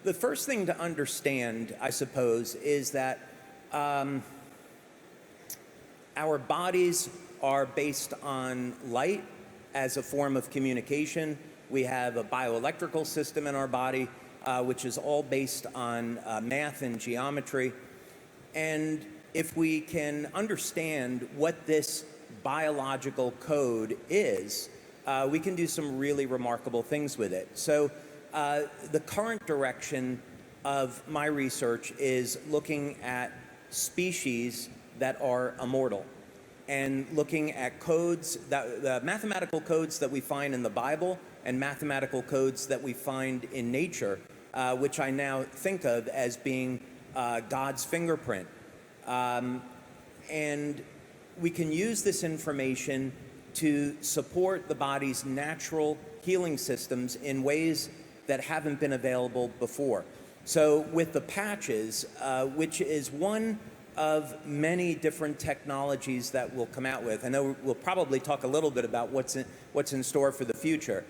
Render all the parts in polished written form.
the first thing to understand, I suppose, is that our bodies are based on light as a form of communication. We have a bioelectrical system in our body, which is all based on math and geometry. And if we can understand what this biological code is, we can do some really remarkable things with it. So the current direction of my research is looking at species that are immortal and looking at codes, the mathematical codes that we find in the Bible and mathematical codes that we find in nature, which I now think of as being God's fingerprint. And we can use this information to support the body's natural healing systems in ways that haven't been available before. So with the patches, which is one of many different technologies that we'll come out with. I know we'll probably talk a little bit about what's in store for the future,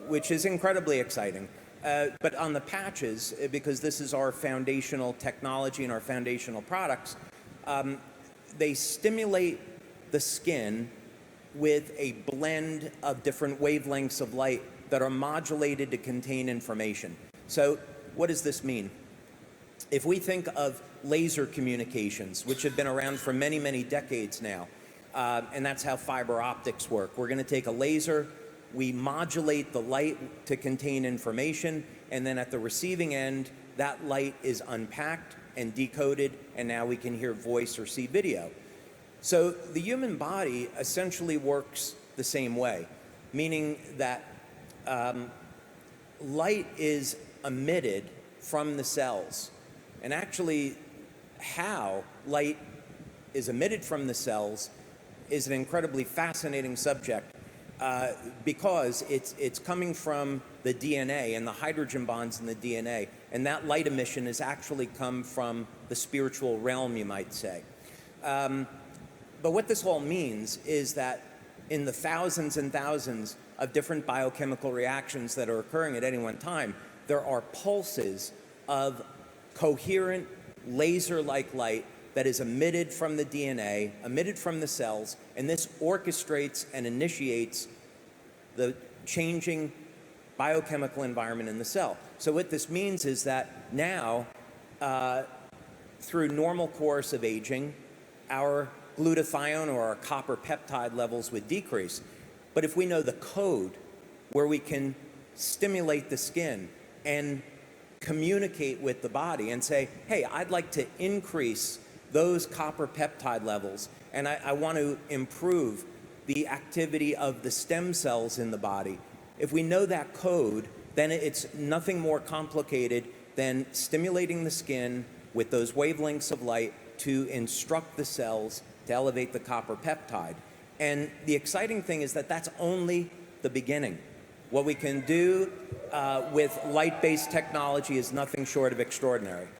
which is incredibly exciting. But on the patches, because this is our foundational technology and our foundational products, they stimulate the skin with a blend of different wavelengths of light that are modulated to contain information. So what does this mean? If we think of laser communications, which have been around for many, many decades now, and that's how fiber optics work. We're going to take a laser, we modulate the light to contain information, and then at the receiving end, that light is unpacked and decoded, and now we can hear voice or see video. So the human body essentially works the same way, meaning that light is emitted from the cells. And actually, how light is emitted from the cells is an incredibly fascinating subject because it's coming from the DNA and the hydrogen bonds in the DNA. And that light emission has actually come from the spiritual realm, you might say. But what this all means is that in the thousands and thousands of different biochemical reactions that are occurring at any one time, there are pulses of coherent laser-like light that is emitted from the DNA, emitted from the cells, and this orchestrates and initiates the changing biochemical environment in the cell. So what this means is that now, through normal course of aging, our glutathione or our copper peptide levels would decrease. But if we know the code where we can stimulate the skin and communicate with the body and say, hey, I'd like to increase those copper peptide levels, and I want to improve the activity of the stem cells in the body. If we know that code, then it's nothing more complicated than stimulating the skin with those wavelengths of light to instruct the cells to elevate the copper peptide. And the exciting thing is that that's only the beginning. What we can do with light-based technology is nothing short of extraordinary.